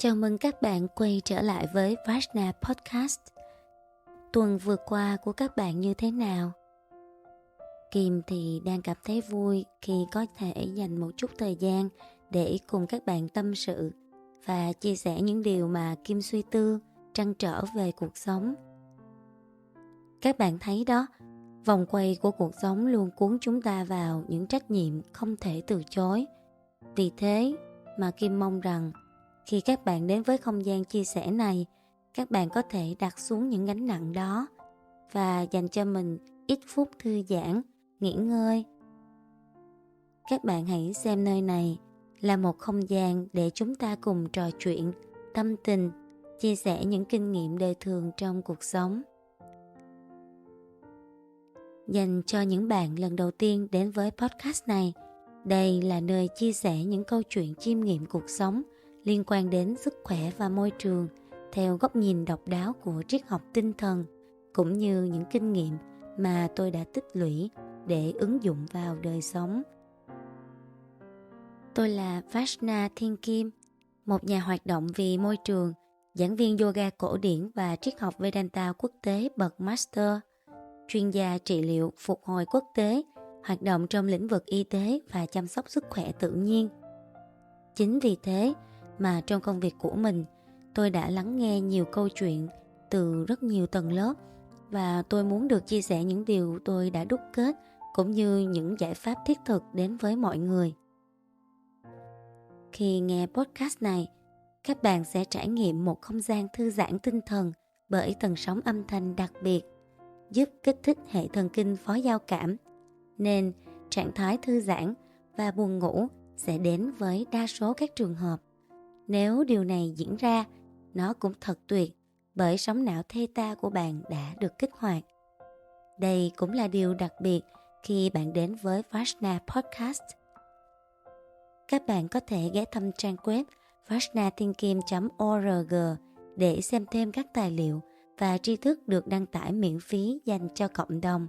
Chào mừng các bạn quay trở lại với Vajna Podcast. Tuần vừa qua của các bạn như thế nào? Kim thì đang cảm thấy vui khi có thể dành một chút thời gian để cùng các bạn tâm sự và chia sẻ những điều mà Kim suy tư, trăn trở về cuộc sống. Các bạn thấy đó, vòng quay của cuộc sống luôn cuốn chúng ta vào những trách nhiệm không thể từ chối. Vì thế mà Kim mong rằng khi các bạn đến với không gian chia sẻ này, các bạn có thể đặt xuống những gánh nặng đó và dành cho mình ít phút thư giãn, nghỉ ngơi. Các bạn hãy xem nơi này là một không gian để chúng ta cùng trò chuyện, tâm tình, chia sẻ những kinh nghiệm đời thường trong cuộc sống. Dành cho những bạn lần đầu tiên đến với podcast này, đây là nơi chia sẻ những câu chuyện chiêm nghiệm cuộc sống liên quan đến sức khỏe và môi trường theo góc nhìn độc đáo của triết học tinh thần, cũng như những kinh nghiệm mà tôi đã tích lũy để ứng dụng vào đời sống. Tôi là Vajna Thiên Kim, một nhà hoạt động vì môi trường, giảng viên yoga cổ điển và triết học Vedanta quốc tế bậc Master, chuyên gia trị liệu phục hồi quốc tế, hoạt động trong lĩnh vực y tế và chăm sóc sức khỏe tự nhiên. Chính vì thế mà trong công việc của mình, tôi đã lắng nghe nhiều câu chuyện từ rất nhiều tầng lớp và tôi muốn được chia sẻ những điều tôi đã đúc kết cũng như những giải pháp thiết thực đến với mọi người. Khi nghe podcast này, các bạn sẽ trải nghiệm một không gian thư giãn tinh thần bởi tần sóng âm thanh đặc biệt, giúp kích thích hệ thần kinh phó giao cảm, nên trạng thái thư giãn và buồn ngủ sẽ đến với đa số các trường hợp. Nếu điều này diễn ra, nó cũng thật tuyệt bởi sóng não theta của bạn đã được kích hoạt. Đây cũng là điều đặc biệt khi bạn đến với Vajna Podcast. Các bạn có thể ghé thăm trang web vajnathinkim.org để xem thêm các tài liệu và tri thức được đăng tải miễn phí dành cho cộng đồng.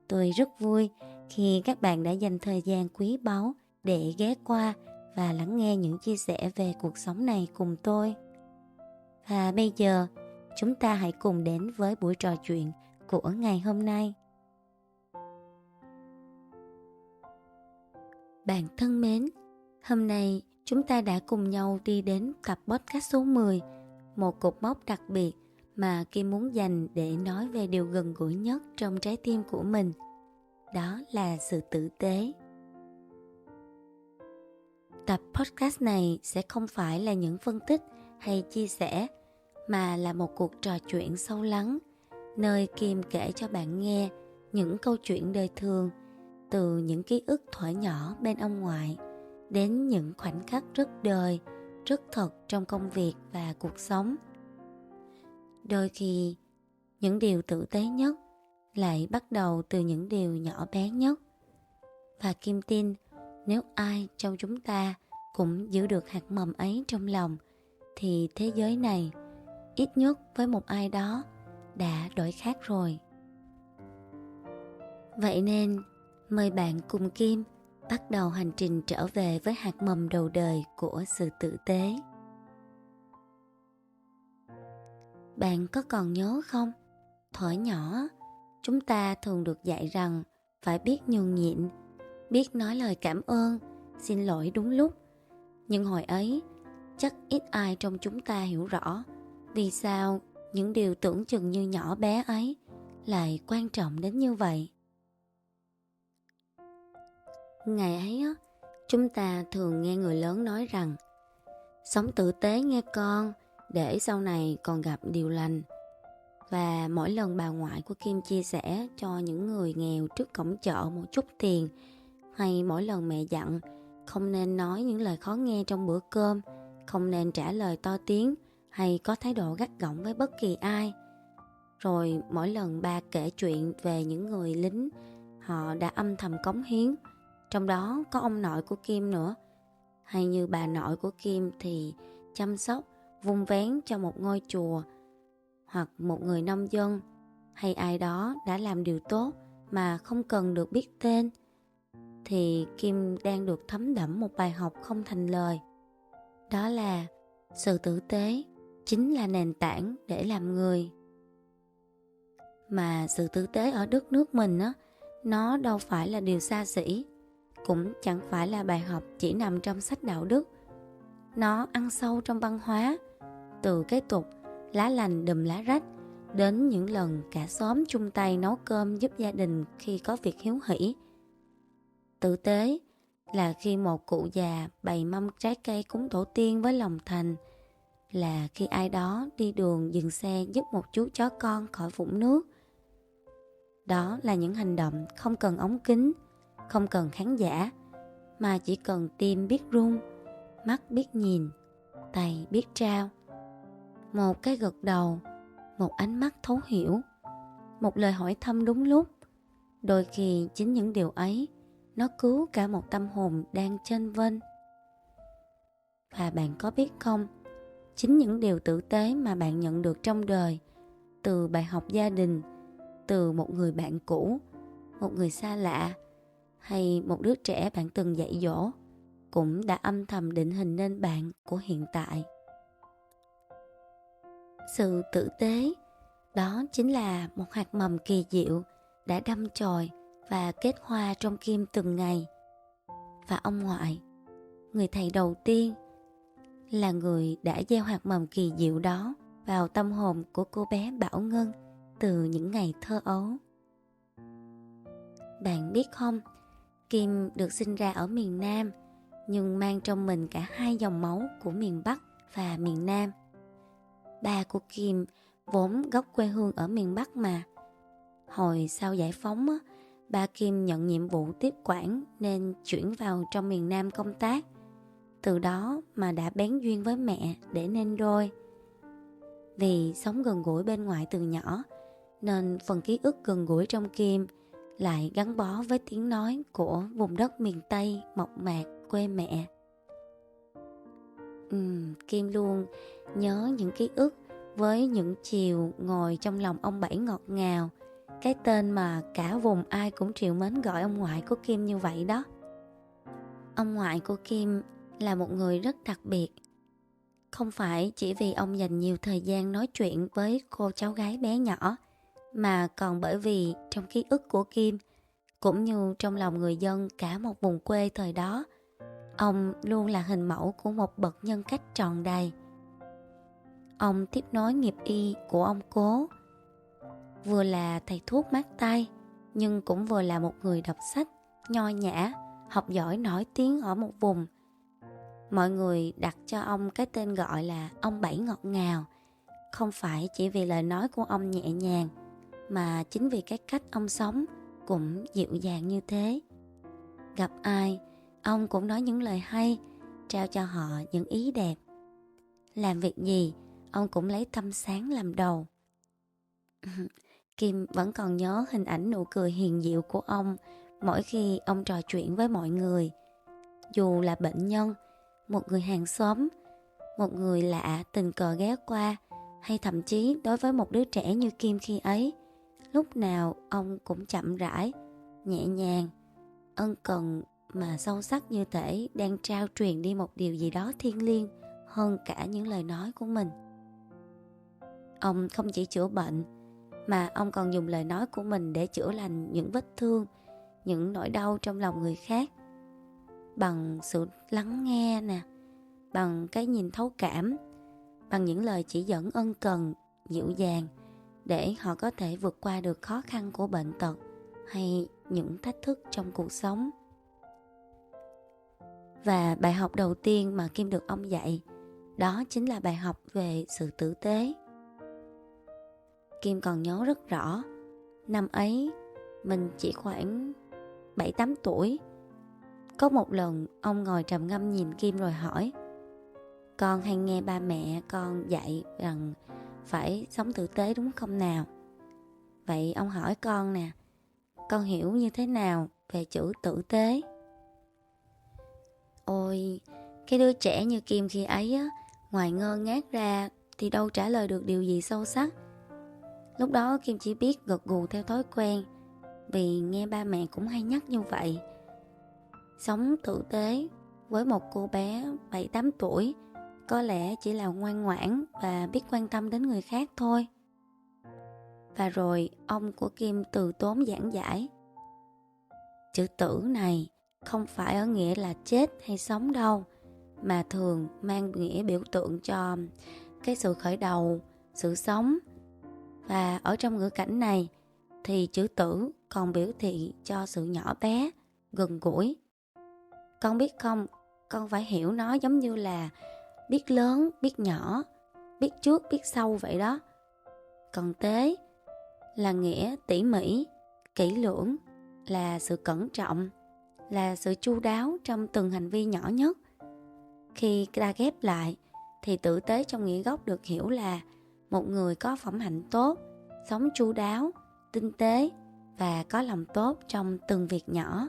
Tôi rất vui khi các bạn đã dành thời gian quý báu để ghé qua và lắng nghe những chia sẻ về cuộc sống này cùng tôi. Và bây giờ, chúng ta hãy cùng đến với buổi trò chuyện của ngày hôm nay. Bạn thân mến, hôm nay chúng ta đã cùng nhau đi đến tập podcast số 10, một cột mốc đặc biệt mà Kim muốn dành để nói về điều gần gũi nhất trong trái tim của mình. Đó là sự tử tế. Tập podcast này sẽ không phải là những phân tích hay chia sẻ, mà là một cuộc trò chuyện sâu lắng, nơi Kim kể cho bạn nghe những câu chuyện đời thường, từ những ký ức thuở nhỏ bên ông ngoại đến những khoảnh khắc rất đời, rất thật trong công việc và cuộc sống. Đôi khi, những điều tử tế nhất lại bắt đầu từ những điều nhỏ bé nhất. Và Kim tin, nếu ai trong chúng ta cũng giữ được hạt mầm ấy trong lòng, thì thế giới này, ít nhất với một ai đó, đã đổi khác rồi. Vậy nên, mời bạn cùng Kim bắt đầu hành trình trở về với hạt mầm đầu đời của sự tử tế. Bạn có còn nhớ không? Thuở nhỏ, chúng ta thường được dạy rằng phải biết nhường nhịn, biết nói lời cảm ơn, xin lỗi đúng lúc. Nhưng hồi ấy, chắc ít ai trong chúng ta hiểu rõ vì sao những điều tưởng chừng như nhỏ bé ấy lại quan trọng đến như vậy. Ngày ấy, chúng ta thường nghe người lớn nói rằng sống tử tế nghe con, để sau này còn gặp điều lành. Và mỗi lần bà ngoại của Kim chia sẻ cho những người nghèo trước cổng chợ một chút tiền, hay mỗi lần mẹ dặn không nên nói những lời khó nghe trong bữa cơm, không nên trả lời to tiếng hay có thái độ gắt gỏng với bất kỳ ai. Rồi mỗi lần ba kể chuyện về những người lính họ đã âm thầm cống hiến, trong đó có ông nội của Kim nữa, hay như bà nội của Kim thì chăm sóc, vun vén cho một ngôi chùa, hoặc một người nông dân, hay ai đó đã làm điều tốt mà không cần được biết tên, thì Kim đang được thấm đẫm một bài học không thành lời. Đó là Sự tử tế chính là nền tảng để làm người. Mà sự tử tế ở đất nước mình á, nó đâu phải là điều xa xỉ, cũng chẳng phải là bài học chỉ nằm trong sách đạo đức. Nó ăn sâu trong văn hóa, từ cái tục lá lành đùm lá rách đến những lần cả xóm chung tay nấu cơm giúp gia đình khi có việc hiếu hỉ. Tử tế là khi một cụ già bày mâm trái cây cúng tổ tiên với lòng thành, là khi ai đó đi đường dừng xe giúp một chú chó con khỏi vũng nước. Đó là những hành động không cần ống kính, không cần khán giả, mà chỉ cần tim biết rung, mắt biết nhìn, tay biết trao. Một cái gật đầu, một ánh mắt thấu hiểu, một lời hỏi thăm đúng lúc. Đôi khi chính những điều ấy nó cứu cả một tâm hồn đang chênh vênh. Và bạn có biết không, chính những điều tử tế mà bạn nhận được trong đời, từ bài học gia đình, từ một người bạn cũ, một người xa lạ, hay một đứa trẻ bạn từng dạy dỗ, cũng đã âm thầm định hình nên bạn của hiện tại. Sự tử tế, đó chính là một hạt mầm kỳ diệu đã đâm chồi và kết hoa trong Kim từng ngày. Và ông ngoại, người thầy đầu tiên, là người đã gieo hạt mầm kỳ diệu đó vào tâm hồn của cô bé Bảo Ngân từ những ngày thơ ấu. Bạn biết không, Kim được sinh ra ở miền Nam, nhưng mang trong mình cả hai dòng máu của miền Bắc và miền Nam. Ba của Kim vốn gốc quê hương ở miền Bắc mà. Hồi sau giải phóng, ba Kim nhận nhiệm vụ tiếp quản nên chuyển vào trong miền Nam công tác. Từ đó mà đã bén duyên với mẹ để nên đôi. Vì sống gần gũi bên ngoại từ nhỏ, nên phần ký ức gần gũi trong Kim lại gắn bó với tiếng nói của vùng đất miền Tây mộc mạc quê mẹ. Kim luôn nhớ những ký ức với những chiều ngồi trong lòng ông Bảy ngọt ngào, cái tên mà cả vùng ai cũng trìu mến gọi ông ngoại của Kim như vậy đó. Ông ngoại của Kim là một người rất đặc biệt. Không phải chỉ vì ông dành nhiều thời gian nói chuyện với cô cháu gái bé nhỏ, mà còn bởi vì trong ký ức của Kim, cũng như trong lòng người dân cả một vùng quê thời đó, ông luôn là hình mẫu của một bậc nhân cách tròn đầy. Ông tiếp nối nghiệp y của ông cố, vừa là thầy thuốc mát tay, nhưng cũng vừa là một người đọc sách, nho nhã, học giỏi nổi tiếng ở một vùng. Mọi người đặt cho ông cái tên gọi là ông Bảy ngọt ngào, không phải chỉ vì lời nói của ông nhẹ nhàng, mà chính vì cái cách ông sống cũng dịu dàng như thế. Gặp ai, ông cũng nói những lời hay, trao cho họ những ý đẹp. Làm việc gì, ông cũng lấy tâm sáng làm đầu. Kim vẫn còn nhớ hình ảnh nụ cười hiền diệu của ông mỗi khi ông trò chuyện với mọi người. Dù là bệnh nhân, một người hàng xóm, một người lạ tình cờ ghé qua, hay thậm chí đối với một đứa trẻ như Kim khi ấy, lúc nào ông cũng chậm rãi, nhẹ nhàng, ân cần mà sâu sắc, như thể đang trao truyền đi một điều gì đó thiêng liêng hơn cả những lời nói của mình. Ông không chỉ chữa bệnh, mà ông còn dùng lời nói của mình để chữa lành những vết thương, những nỗi đau trong lòng người khác. Bằng sự lắng nghe nè, bằng cái nhìn thấu cảm, bằng những lời chỉ dẫn ân cần, dịu dàng, để họ có thể vượt qua được khó khăn của bệnh tật hay những thách thức trong cuộc sống. Và bài học đầu tiên mà Kim được ông dạy, đó chính là bài học về sự tử tế. Kim còn nhớ rất rõ, năm ấy mình chỉ khoảng 7-8 tuổi. Có một lần ông ngồi trầm ngâm nhìn Kim rồi hỏi: "Con hay nghe ba mẹ con dạy rằng phải sống tử tế đúng không nào? Vậy ông hỏi con nè, con hiểu như thế nào về chữ tử tế?" Ôi, cái đứa trẻ như Kim khi ấy á, ngoài ngơ ngác ra thì đâu trả lời được điều gì sâu sắc. Lúc đó Kim chỉ biết gật gù theo thói quen, vì nghe ba mẹ cũng hay nhắc như vậy. Sống tử tế với một cô bé 7-8 tuổi có lẽ chỉ là ngoan ngoãn và biết quan tâm đến người khác thôi. Và rồi ông của Kim từ tốn giảng giải. Chữ tử này không phải ở nghĩa là chết hay sống đâu, mà thường mang nghĩa biểu tượng cho cái sự khởi đầu, sự sống. Và ở trong ngữ cảnh này thì chữ tử còn biểu thị cho sự nhỏ bé, gần gũi. Con biết không, con phải hiểu nó giống như là biết lớn, biết nhỏ, biết trước, biết sau vậy đó. Còn tế là nghĩa tỉ mỉ, kỹ lưỡng, là sự cẩn trọng, là sự chu đáo trong từng hành vi nhỏ nhất. Khi ta ghép lại thì tử tế trong nghĩa gốc được hiểu là một người có phẩm hạnh tốt, sống chu đáo, tinh tế và có lòng tốt trong từng việc nhỏ.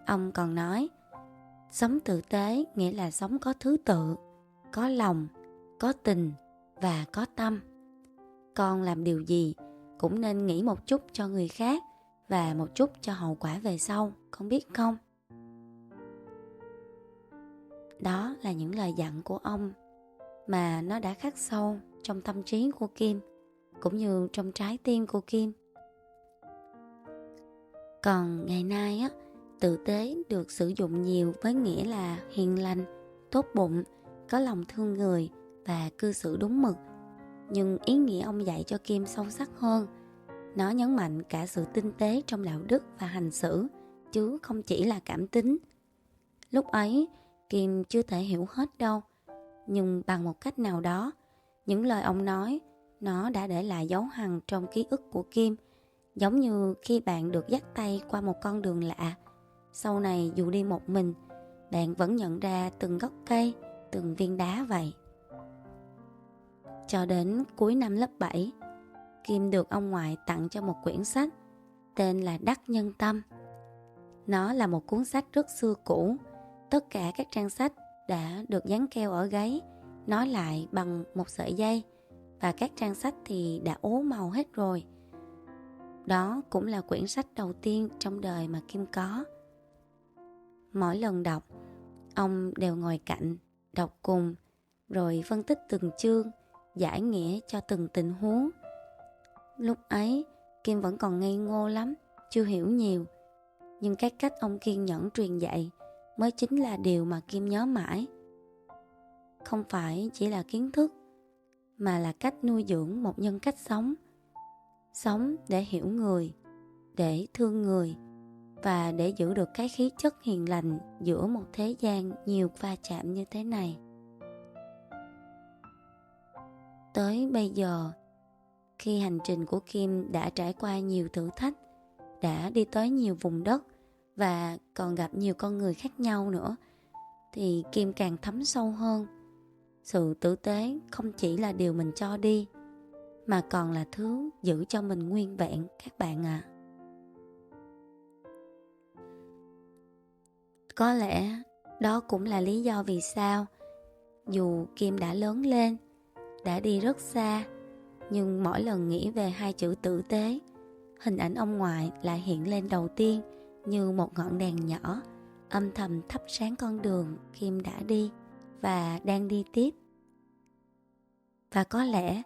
Ông còn nói, sống tử tế nghĩa là sống có thứ tự, có lòng, có tình và có tâm. Con làm điều gì cũng nên nghĩ một chút cho người khác và một chút cho hậu quả về sau, con biết không? Đó là những lời dặn của ông mà nó đã khắc sâu trong tâm trí của Kim, cũng như trong trái tim của Kim. Còn ngày nay á, tử tế được sử dụng nhiều với nghĩa là hiền lành, tốt bụng, có lòng thương người và cư xử đúng mực. Nhưng ý nghĩa ông dạy cho Kim sâu sắc hơn. Nó nhấn mạnh cả sự tinh tế trong đạo đức và hành xử, chứ không chỉ là cảm tính. Lúc ấy, Kim chưa thể hiểu hết đâu. Nhưng bằng một cách nào đó, những lời ông nói, nó đã để lại dấu hằn trong ký ức của Kim. Giống như khi bạn được dắt tay qua một con đường lạ. Sau này dù đi một mình, bạn vẫn nhận ra từng gốc cây, từng viên đá vậy. Cho đến cuối năm lớp 7, Kim được ông ngoại tặng cho một quyển sách tên là Đắc Nhân Tâm. Nó là một cuốn sách rất xưa cũ. Tất cả các trang sách đã được dán keo ở gáy, nối lại bằng một sợi dây, và các trang sách thì đã ố màu hết rồi. Đó cũng là quyển sách đầu tiên trong đời mà Kim có. Mỗi lần đọc, ông đều ngồi cạnh, đọc cùng, rồi phân tích từng chương, giải nghĩa cho từng tình huống. Lúc ấy, Kim vẫn còn ngây ngô lắm, chưa hiểu nhiều. Nhưng cái cách ông kiên nhẫn truyền dạy mới chính là điều mà Kim nhớ mãi. Không phải chỉ là kiến thức, mà là cách nuôi dưỡng một nhân cách sống. Sống để hiểu người, để thương người, và để giữ được cái khí chất hiền lành giữa một thế gian nhiều va chạm như thế này. Tới bây giờ, khi hành trình của Kim đã trải qua nhiều thử thách, đã đi tới nhiều vùng đất và còn gặp nhiều con người khác nhau nữa, thì Kim càng thấm sâu hơn. Sự tử tế không chỉ là điều mình cho đi, mà còn là thứ giữ cho mình nguyên vẹn các bạn ạ. Có lẽ đó cũng là lý do vì sao dù Kim đã lớn lên, đã đi rất xa, nhưng mỗi lần nghĩ về hai chữ tử tế, hình ảnh ông ngoại lại hiện lên đầu tiên như một ngọn đèn nhỏ, âm thầm thắp sáng con đường Kim đã đi và đang đi tiếp. Và có lẽ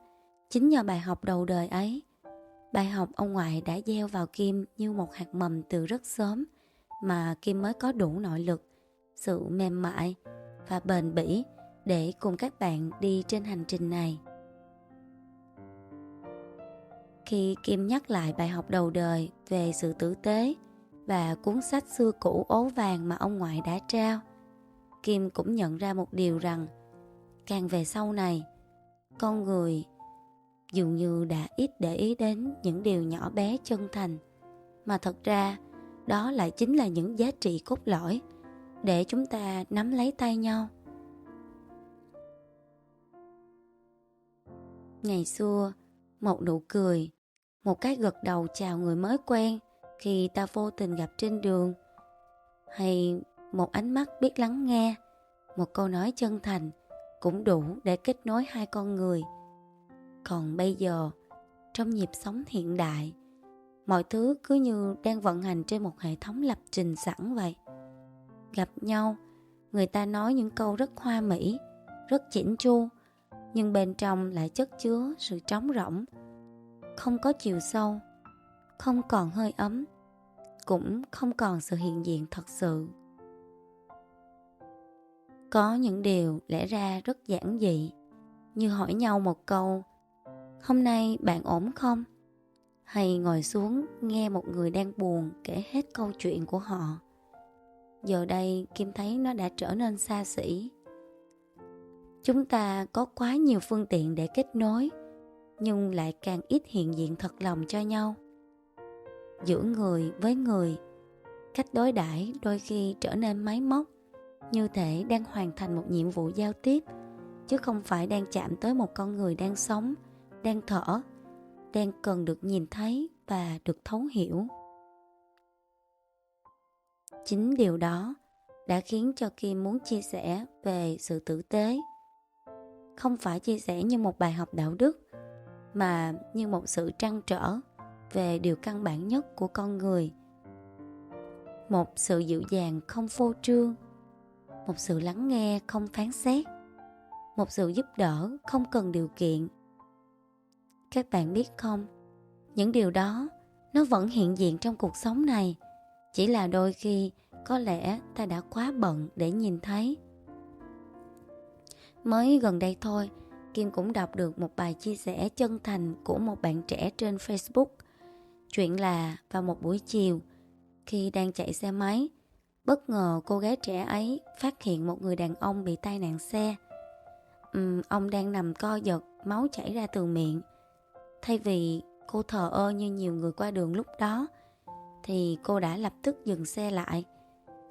chính nhờ bài học đầu đời ấy, bài học ông ngoại đã gieo vào Kim như một hạt mầm từ rất sớm, mà Kim mới có đủ nội lực, sự mềm mại và bền bỉ để cùng các bạn đi trên hành trình này. Khi Kim nhắc lại bài học đầu đời về sự tử tế và cuốn sách xưa cũ ố vàng mà ông ngoại đã trao, Kim cũng nhận ra một điều rằng càng về sau này, con người dường như đã ít để ý đến những điều nhỏ bé chân thành, mà thật ra đó lại chính là những giá trị cốt lõi để chúng ta nắm lấy tay nhau. Ngày xưa, một nụ cười, một cái gật đầu chào người mới quen khi ta vô tình gặp trên đường, hay một ánh mắt biết lắng nghe, một câu nói chân thành cũng đủ để kết nối hai con người. Còn bây giờ, trong nhịp sống hiện đại, mọi thứ cứ như đang vận hành trên một hệ thống lập trình sẵn vậy. Gặp nhau, người ta nói những câu rất hoa mỹ, rất chỉnh chu, nhưng bên trong lại chất chứa sự trống rỗng, không có chiều sâu, không còn hơi ấm, cũng không còn sự hiện diện thật sự. Có những điều lẽ ra rất giản dị, như hỏi nhau một câu: "Hôm nay bạn ổn không?" Hay ngồi xuống nghe một người đang buồn kể hết câu chuyện của họ. Giờ đây Kim thấy nó đã trở nên xa xỉ. Chúng ta có quá nhiều phương tiện để kết nối, nhưng lại càng ít hiện diện thật lòng cho nhau. Giữa người với người, cách đối đãi đôi khi trở nên máy móc, như thể đang hoàn thành một nhiệm vụ giao tiếp, chứ không phải đang chạm tới một con người đang sống, đang thở, đang cần được nhìn thấy và được thấu hiểu. Chính điều đó đã khiến cho Kim muốn chia sẻ về sự tử tế. Không phải chia sẻ như một bài học đạo đức, mà như một sự trăn trở về điều căn bản nhất của con người. Một sự dịu dàng không phô trương, một sự lắng nghe không phán xét, một sự giúp đỡ không cần điều kiện. Các bạn biết không, những điều đó nó vẫn hiện diện trong cuộc sống này, chỉ là đôi khi có lẽ ta đã quá bận để nhìn thấy. Mới gần đây thôi, Kim cũng đọc được một bài chia sẻ chân thành của một bạn trẻ trên Facebook. Chuyện là vào một buổi chiều, khi đang chạy xe máy, bất ngờ cô gái trẻ ấy phát hiện một người đàn ông bị tai nạn xe. Ông đang nằm co giật, máu chảy ra từ miệng. Thay vì cô thờ ơ như nhiều người qua đường lúc đó, thì cô đã lập tức dừng xe lại,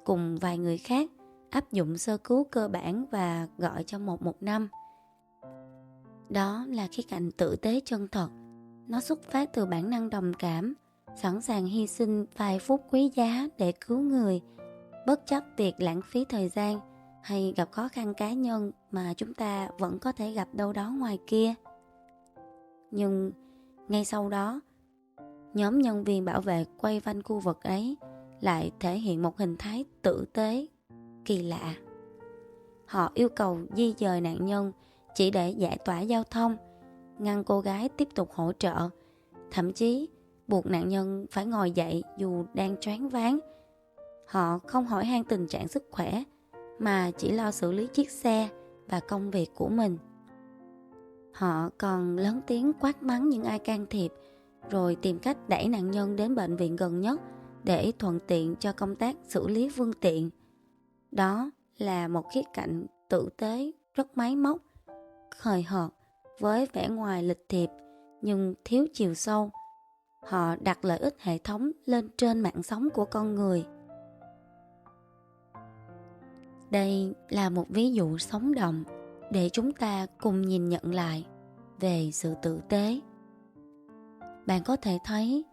cùng vài người khác áp dụng sơ cứu cơ bản và gọi cho 115. Đó là khía cạnh tử tế chân thật. Nó xuất phát từ bản năng đồng cảm, sẵn sàng hy sinh vài phút quý giá để cứu người, bất chấp việc lãng phí thời gian hay gặp khó khăn cá nhân mà chúng ta vẫn có thể gặp đâu đó ngoài kia. Nhưng ngay sau đó, nhóm nhân viên bảo vệ quay quanh khu vực ấy lại thể hiện một hình thái tử tế kỳ lạ. Họ yêu cầu di dời nạn nhân chỉ để giải tỏa giao thông, ngăn cô gái tiếp tục hỗ trợ, thậm chí buộc nạn nhân phải ngồi dậy dù đang choáng váng. Họ không hỏi han tình trạng sức khỏe, mà chỉ lo xử lý chiếc xe và công việc của mình. Họ còn lớn tiếng quát mắng những ai can thiệp, rồi tìm cách đẩy nạn nhân đến bệnh viện gần nhất để thuận tiện cho công tác xử lý phương tiện. Đó là một khía cạnh tử tế rất máy móc, hời hợt với vẻ ngoài lịch thiệp nhưng thiếu chiều sâu. Họ đặt lợi ích hệ thống lên trên mạng sống của con người. Đây là một ví dụ sống động để chúng ta cùng nhìn nhận lại về sự tử tế. Bạn có thể thấy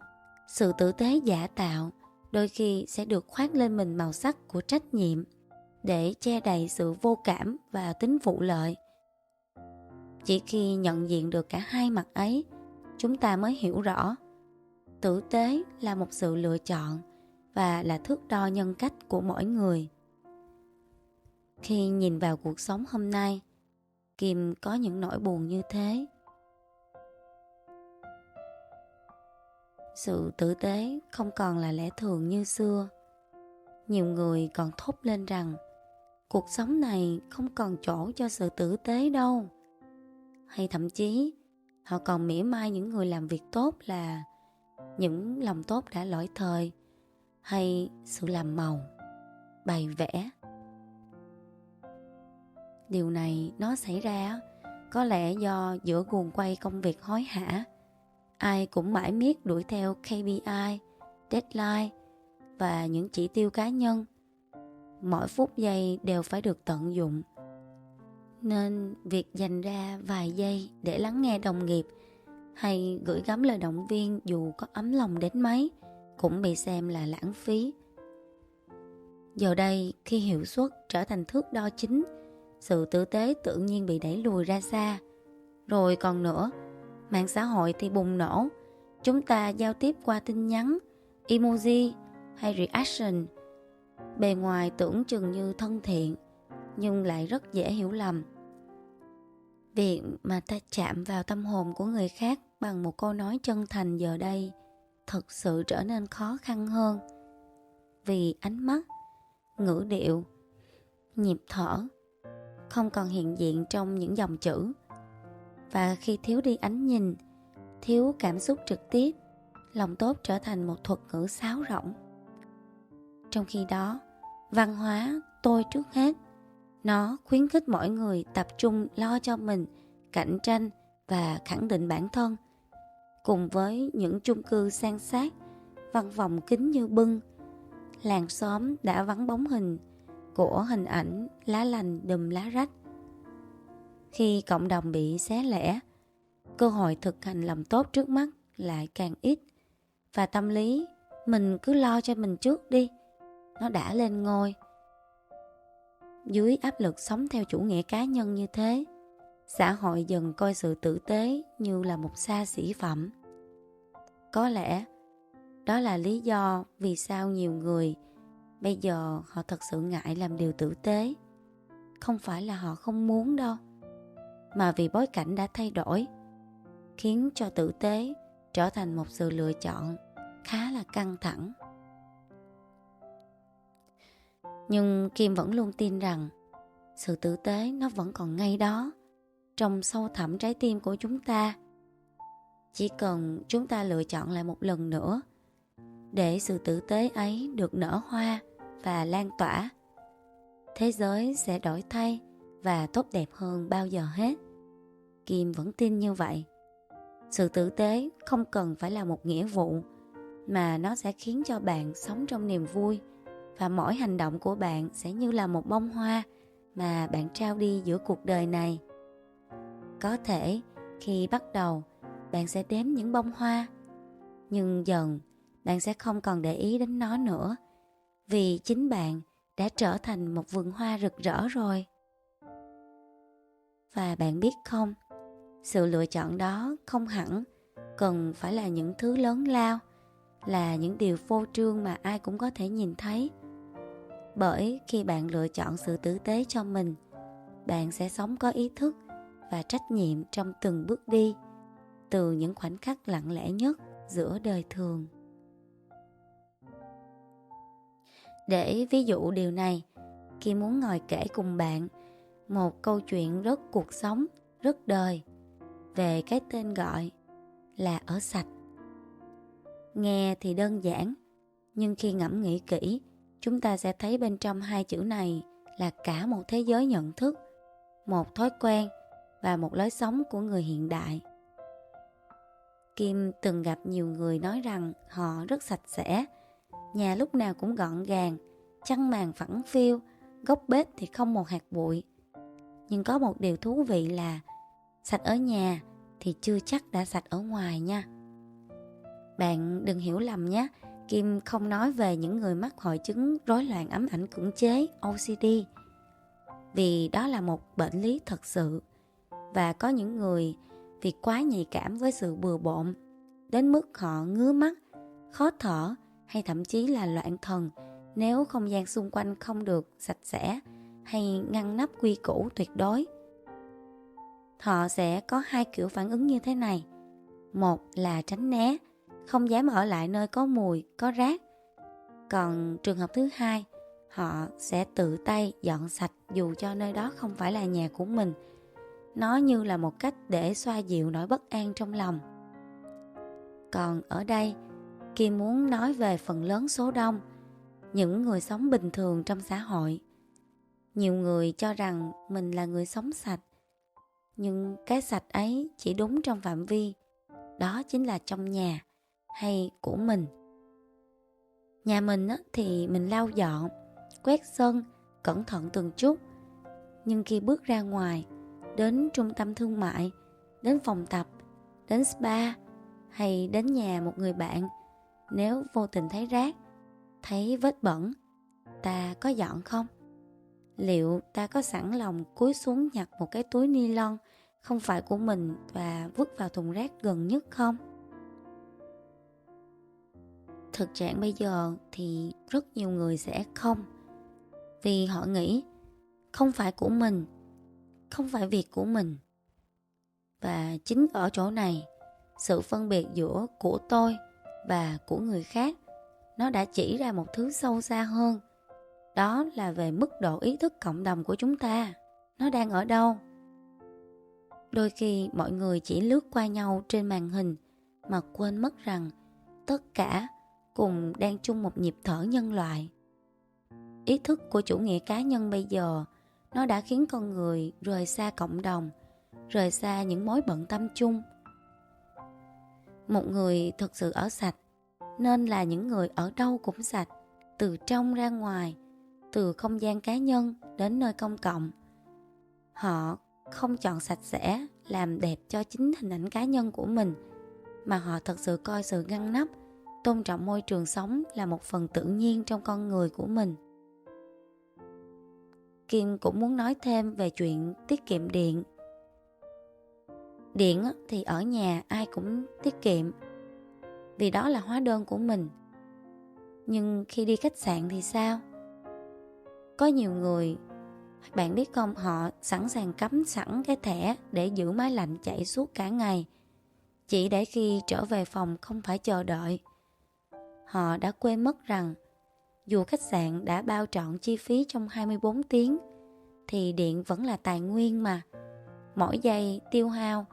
sự tử tế giả tạo đôi khi sẽ được khoác lên mình màu sắc của trách nhiệm để che đậy sự vô cảm và tính vụ lợi. Chỉ khi nhận diện được cả hai mặt ấy, chúng ta mới hiểu rõ tử tế là một sự lựa chọn và là thước đo nhân cách của mỗi người. Khi nhìn vào cuộc sống hôm nay, Kim có những nỗi buồn như thế. Sự tử tế không còn là lẽ thường như xưa. Nhiều người còn thốt lên rằng cuộc sống này không còn chỗ cho sự tử tế đâu. Hay thậm chí họ còn mỉa mai những người làm việc tốt là những lòng tốt đã lỗi thời, hay sự làm màu, bày vẽ. Điều này nó xảy ra có lẽ do giữa guồng quay công việc hối hả, ai cũng mãi miết đuổi theo KPI, deadline và những chỉ tiêu cá nhân. Mỗi phút giây đều phải được tận dụng. Nên việc dành ra vài giây để lắng nghe đồng nghiệp hay gửi gắm lời động viên dù có ấm lòng đến mấy cũng bị xem là lãng phí. Giờ đây, khi hiệu suất trở thành thước đo chính, sự tử tế tự nhiên bị đẩy lùi ra xa. Rồi còn nữa, mạng xã hội thì bùng nổ. Chúng ta giao tiếp qua tin nhắn, emoji hay reaction. Bề ngoài tưởng chừng như thân thiện, nhưng lại rất dễ hiểu lầm. Việc mà ta chạm vào tâm hồn của người khác bằng một câu nói chân thành giờ đây thực sự trở nên khó khăn hơn. Vì ánh mắt, ngữ điệu, nhịp thở không còn hiện diện trong những dòng chữ. Và khi thiếu đi ánh nhìn, thiếu cảm xúc trực tiếp, lòng tốt trở thành một thuật ngữ sáo rỗng. Trong khi đó, văn hóa tôi trước hết, nó khuyến khích mọi người tập trung lo cho mình, cạnh tranh và khẳng định bản thân. Cùng với những chung cư san sát, văn phòng kín như bưng, làng xóm đã vắng bóng hình của hình ảnh lá lành đùm lá rách. Khi cộng đồng bị xé lẻ, cơ hội thực hành lòng tốt trước mắt lại càng ít. Và tâm lý mình cứ lo cho mình trước đi, nó đã lên ngôi. Dưới áp lực sống theo chủ nghĩa cá nhân như thế, xã hội dần coi sự tử tế như là một xa xỉ phẩm. Có lẽ đó là lý do vì sao nhiều người bây giờ họ thật sự ngại làm điều tử tế. Không phải là họ không muốn đâu, mà vì bối cảnh đã thay đổi, khiến cho tử tế trở thành một sự lựa chọn khá là căng thẳng. Nhưng Kim vẫn luôn tin rằng sự tử tế nó vẫn còn ngay đó, trong sâu thẳm trái tim của chúng ta. Chỉ cần chúng ta lựa chọn lại một lần nữa, để sự tử tế ấy được nở hoa và lan tỏa, thế giới sẽ đổi thay và tốt đẹp hơn bao giờ hết. Kim vẫn tin như vậy. Sự tử tế không cần phải là một nghĩa vụ, mà nó sẽ khiến cho bạn sống trong niềm vui, và mỗi hành động của bạn sẽ như là một bông hoa mà bạn trao đi giữa cuộc đời này. Có thể khi bắt đầu bạn sẽ đếm những bông hoa, nhưng dần bạn sẽ không còn để ý đến nó nữa, vì chính bạn đã trở thành một vườn hoa rực rỡ rồi. Và bạn biết không, sự lựa chọn đó không hẳn cần phải là những thứ lớn lao, là những điều phô trương mà ai cũng có thể nhìn thấy. Bởi khi bạn lựa chọn sự tử tế cho mình, bạn sẽ sống có ý thức và trách nhiệm trong từng bước đi, từ những khoảnh khắc lặng lẽ nhất giữa đời thường. Để ví dụ điều này, Kim muốn ngồi kể cùng bạn một câu chuyện rất cuộc sống, rất đời, về cái tên gọi là ở sạch. Nghe thì đơn giản, nhưng khi ngẫm nghĩ kỹ, chúng ta sẽ thấy bên trong hai chữ này là cả một thế giới nhận thức, một thói quen và một lối sống của người hiện đại. Kim từng gặp nhiều người nói rằng họ rất sạch sẽ, nhà lúc nào cũng gọn gàng, chăn màn phẳng phiu, góc bếp thì không một hạt bụi. Nhưng có một điều thú vị là sạch ở nhà thì chưa chắc đã sạch ở ngoài nha. Bạn đừng hiểu lầm nhé, Kim không nói về những người mắc hội chứng rối loạn ám ảnh cưỡng chế OCD, vì đó là một bệnh lý thật sự. Và có những người vì quá nhạy cảm với sự bừa bộn đến mức họ ngứa mắt, khó thở hay thậm chí là loạn thần nếu không gian xung quanh không được sạch sẽ hay ngăn nắp quy củ tuyệt đối. Họ sẽ có hai kiểu phản ứng như thế này. Một là tránh né, không dám ở lại nơi có mùi, có rác. Còn trường hợp thứ hai, họ sẽ tự tay dọn sạch dù cho nơi đó không phải là nhà của mình. Nó như là một cách để xoa dịu nỗi bất an trong lòng. Còn ở đây, Kim muốn nói về phần lớn số đông, những người sống bình thường trong xã hội. Nhiều người cho rằng mình là người sống sạch, nhưng cái sạch ấy chỉ đúng trong phạm vi, đó chính là trong nhà hay của mình. Nhà mình thì mình lau dọn, quét sân, cẩn thận từng chút. Nhưng khi bước ra ngoài, đến trung tâm thương mại, đến phòng tập, đến spa hay đến nhà một người bạn, nếu vô tình thấy rác, thấy vết bẩn, ta có dọn không? Liệu ta có sẵn lòng cúi xuống nhặt một cái túi ni lông không phải của mình và vứt vào thùng rác gần nhất không? Thực trạng bây giờ thì rất nhiều người sẽ không, vì họ nghĩ không phải của mình, không phải việc của mình, Và chính ở chỗ này, sự phân biệt giữa của tôi và của người khác, nó đã chỉ ra một thứ sâu xa hơn. Đó là về mức độ ý thức cộng đồng của chúng ta. Nó đang ở đâu? Đôi khi mọi người chỉ lướt qua nhau trên màn hình mà quên mất rằng tất cả cùng đang chung một nhịp thở nhân loại. Ý thức của chủ nghĩa cá nhân bây giờ, nó đã khiến con người rời xa cộng đồng, rời xa những mối bận tâm chung. Một người thực sự ở sạch nên là những người ở đâu cũng sạch, từ trong ra ngoài, từ không gian cá nhân đến nơi công cộng. Họ không chọn sạch sẽ làm đẹp cho chính hình ảnh cá nhân của mình, mà họ thật sự coi sự ngăn nắp, tôn trọng môi trường sống là một phần tự nhiên trong con người của mình. Kim cũng muốn nói thêm về chuyện tiết kiệm điện. Điện thì ở nhà ai cũng tiết kiệm, vì đó là hóa đơn của mình. Nhưng khi đi khách sạn thì sao? Có nhiều người, bạn biết không, họ sẵn sàng cắm sẵn cái thẻ để giữ máy lạnh chạy suốt cả ngày, chỉ để khi trở về phòng không phải chờ đợi. Họ đã quên mất rằng dù khách sạn đã bao trọn chi phí trong 24 tiếng thì điện vẫn là tài nguyên mà. Mỗi giây tiêu hao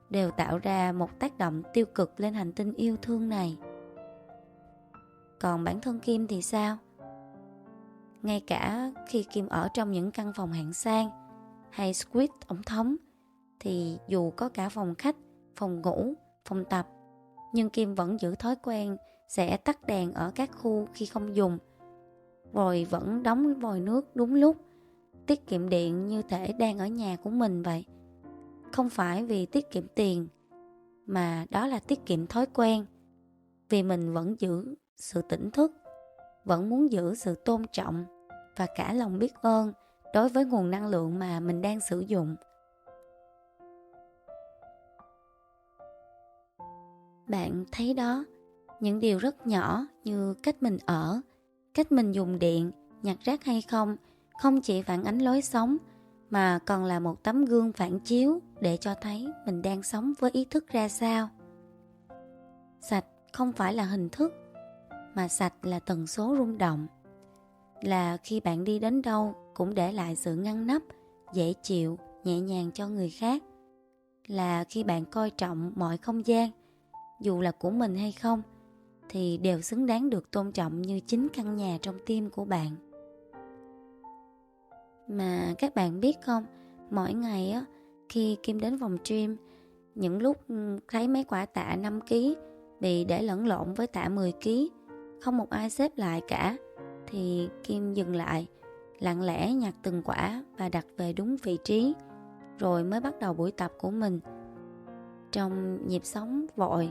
đều tạo ra một tác động tiêu cực lên hành tinh yêu thương này. Còn bản thân Kim thì sao? Ngay cả khi Kim ở trong những căn phòng hạng sang hay suite tổng thống, thì dù có cả phòng khách, phòng ngủ, phòng tập, nhưng Kim vẫn giữ thói quen sẽ tắt đèn ở các khu khi không dùng, rồi vẫn đóng vòi nước đúng lúc, tiết kiệm điện như thể đang ở nhà của mình vậy. Không phải vì tiết kiệm tiền, mà đó là tiết kiệm thói quen. Vì mình vẫn giữ sự tỉnh thức, vẫn muốn giữ sự tôn trọng và cả lòng biết ơn đối với nguồn năng lượng mà mình đang sử dụng. Bạn thấy đó, những điều rất nhỏ như cách mình ở, cách mình dùng điện, nhặt rác hay không, không chỉ phản ánh lối sống mà còn là một tấm gương phản chiếu để cho thấy mình đang sống với ý thức ra sao. Sạch không phải là hình thức, mà sạch là tần số rung động. Là khi bạn đi đến đâu cũng để lại sự ngăn nắp, dễ chịu, nhẹ nhàng cho người khác. Là khi bạn coi trọng mọi không gian, dù là của mình hay không, thì đều xứng đáng được tôn trọng như chính căn nhà trong tim của bạn. Mà các bạn biết không, mỗi ngày khi Kim đến phòng gym, những lúc thấy mấy quả tạ 5kg bị để lẫn lộn với tạ 10kg, không một ai xếp lại cả, thì Kim dừng lại, lặng lẽ nhặt từng quả và đặt về đúng vị trí, rồi mới bắt đầu buổi tập của mình. Trong nhịp sống vội,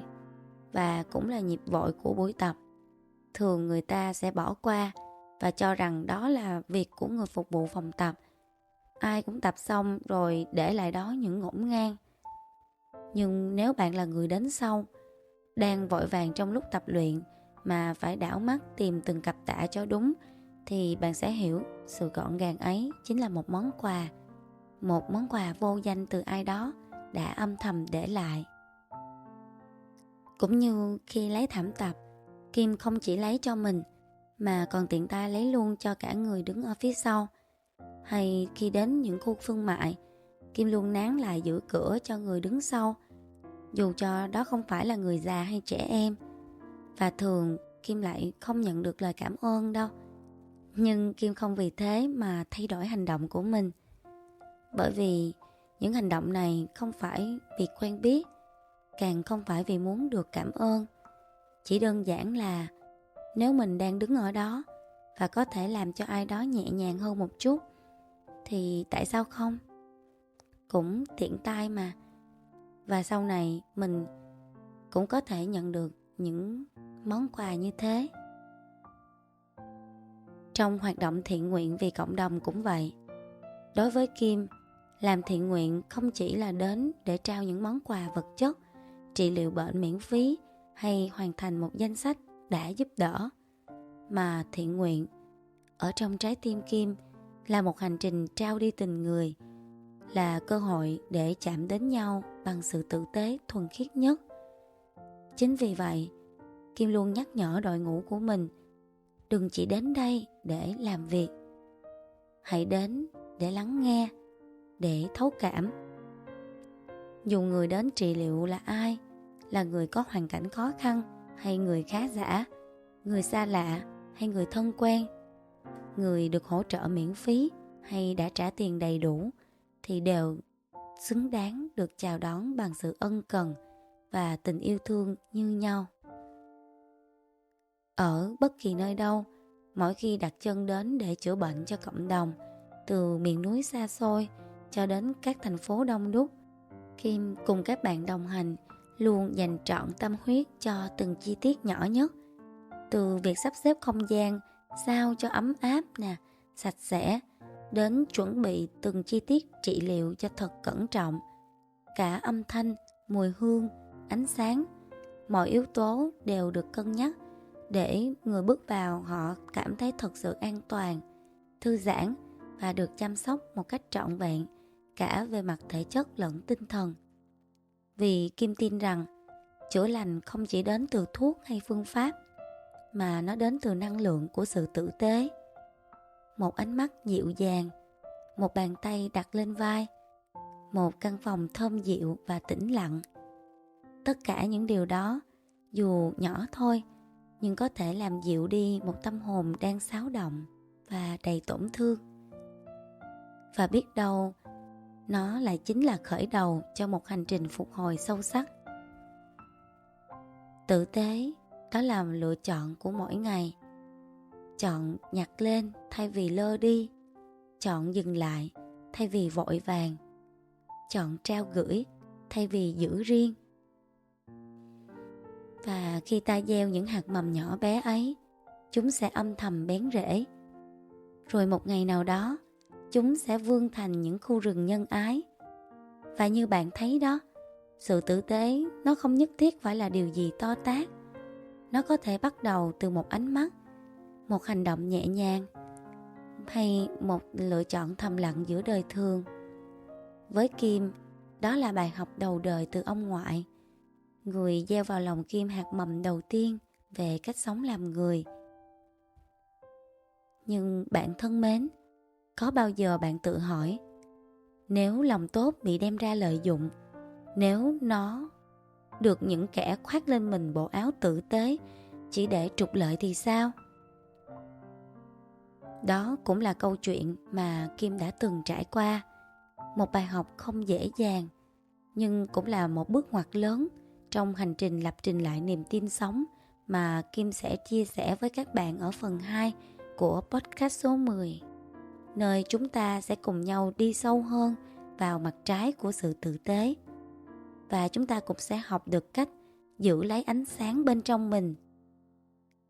và cũng là nhịp vội của buổi tập, thường người ta sẽ bỏ qua và cho rằng đó là việc của người phục vụ phòng tập. Ai cũng tập xong rồi để lại đó những ngổn ngang. Nhưng nếu bạn là người đến sau, đang vội vàng trong lúc tập luyện mà phải đảo mắt tìm từng cặp tạ cho đúng, thì bạn sẽ hiểu sự gọn gàng ấy chính là một món quà. Một món quà vô danh từ ai đó đã âm thầm để lại. Cũng như khi lấy thảm tập, Kim không chỉ lấy cho mình mà còn tiện tay lấy luôn cho cả người đứng ở phía sau. Hay khi đến những khu thương mại, Kim luôn nán lại giữ cửa cho người đứng sau, dù cho đó không phải là người già hay trẻ em. Và thường Kim lại không nhận được lời cảm ơn đâu. Nhưng Kim không vì thế mà thay đổi hành động của mình. Bởi vì những hành động này không phải vì quen biết, càng không phải vì muốn được cảm ơn. Chỉ đơn giản là nếu mình đang đứng ở đó và có thể làm cho ai đó nhẹ nhàng hơn một chút, thì tại sao không? Cũng tiện tay mà. Và sau này mình cũng có thể nhận được những món quà như thế. Trong hoạt động thiện nguyện vì cộng đồng cũng vậy. Đối với Kim, làm thiện nguyện không chỉ là đến để trao những món quà vật chất, trị liệu bệnh miễn phí hay hoàn thành một danh sách đã giúp đỡ, mà thiện nguyện ở trong trái tim Kim là một hành trình trao đi tình người, là cơ hội để chạm đến nhau bằng sự tử tế thuần khiết nhất. Chính vì vậy, Kim luôn nhắc nhở đội ngũ của mình đừng chỉ đến đây để làm việc. Hãy đến để lắng nghe, để thấu cảm. Dù người đến trị liệu là ai, là người có hoàn cảnh khó khăn hay người khá giả, người xa lạ hay người thân quen, người được hỗ trợ miễn phí hay đã trả tiền đầy đủ, thì đều xứng đáng được chào đón bằng sự ân cần và tình yêu thương như nhau. Ở bất kỳ nơi đâu, mỗi khi đặt chân đến để chữa bệnh cho cộng đồng, từ miền núi xa xôi cho đến các thành phố đông đúc, Kim cùng các bạn đồng hành luôn dành trọn tâm huyết cho từng chi tiết nhỏ nhất. Từ việc sắp xếp không gian sao cho ấm áp sạch sẽ, đến chuẩn bị từng chi tiết trị liệu cho thật cẩn trọng. Cả âm thanh, mùi hương, ánh sáng, mọi yếu tố đều được cân nhắc để người bước vào họ cảm thấy thật sự an toàn, thư giãn và được chăm sóc một cách trọn vẹn, cả về mặt thể chất lẫn tinh thần. Vì Kim tin rằng chữa lành không chỉ đến từ thuốc hay phương pháp, mà nó đến từ năng lượng của sự tử tế. Một ánh mắt dịu dàng, một bàn tay đặt lên vai, một căn phòng thơm dịu và tĩnh lặng. Tất cả những điều đó, dù nhỏ thôi, nhưng có thể làm dịu đi một tâm hồn đang xáo động và đầy tổn thương. Và biết đâu, nó lại chính là khởi đầu cho một hành trình phục hồi sâu sắc. Tử tế, đó là lựa chọn của mỗi ngày. Chọn nhặt lên thay vì lơ đi, chọn dừng lại thay vì vội vàng, chọn trao gửi thay vì giữ riêng. Và khi ta gieo những hạt mầm nhỏ bé ấy, chúng sẽ âm thầm bén rễ. Rồi một ngày nào đó, chúng sẽ vươn thành những khu rừng nhân ái. Và như bạn thấy đó, sự tử tế nó không nhất thiết phải là điều gì to tát. Nó có thể bắt đầu từ một ánh mắt, một hành động nhẹ nhàng, hay một lựa chọn thầm lặng giữa đời thường. Với Kim, đó là bài học đầu đời từ ông ngoại, người gieo vào lòng Kim hạt mầm đầu tiên về cách sống làm người. Nhưng bạn thân mến, có bao giờ bạn tự hỏi, nếu lòng tốt bị đem ra lợi dụng, nếu nó được những kẻ khoác lên mình bộ áo tử tế chỉ để trục lợi thì sao? Đó cũng là câu chuyện mà Kim đã từng trải qua. Một bài học không dễ dàng, nhưng cũng là một bước ngoặt lớn trong hành trình lập trình lại niềm tin sống mà Kim sẽ chia sẻ với các bạn ở phần 2 của podcast số 10, nơi chúng ta sẽ cùng nhau đi sâu hơn vào mặt trái của sự tử tế. Và chúng ta cũng sẽ học được cách giữ lấy ánh sáng bên trong mình,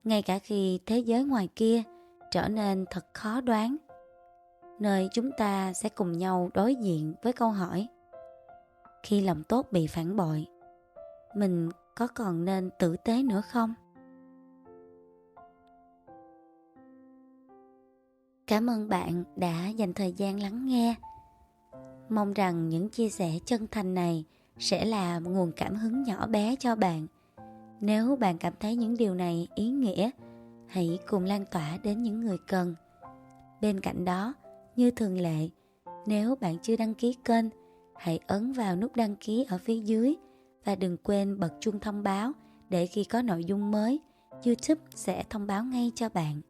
ngay cả khi thế giới ngoài kia trở nên thật khó đoán, nơi chúng ta sẽ cùng nhau đối diện với câu hỏi: khi lòng tốt bị phản bội, mình có còn nên tử tế nữa không? Cảm ơn bạn đã dành thời gian lắng nghe. Mong rằng những chia sẻ chân thành này sẽ là nguồn cảm hứng nhỏ bé cho bạn. Nếu bạn cảm thấy những điều này ý nghĩa, hãy cùng lan tỏa đến những người cần. Bên cạnh đó, như thường lệ, nếu bạn chưa đăng ký kênh, hãy ấn vào nút đăng ký ở phía dưới và đừng quên bật chuông thông báo để khi có nội dung mới, YouTube sẽ thông báo ngay cho bạn.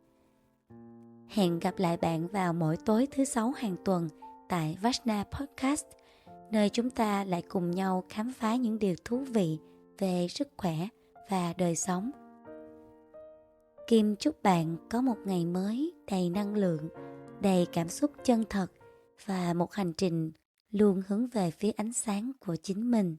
Hẹn gặp lại bạn vào mỗi tối thứ 6 hàng tuần tại Vajna Podcast, nơi chúng ta lại cùng nhau khám phá những điều thú vị về sức khỏe và đời sống. Kim chúc bạn có một ngày mới đầy năng lượng, đầy cảm xúc chân thật và một hành trình luôn hướng về phía ánh sáng của chính mình.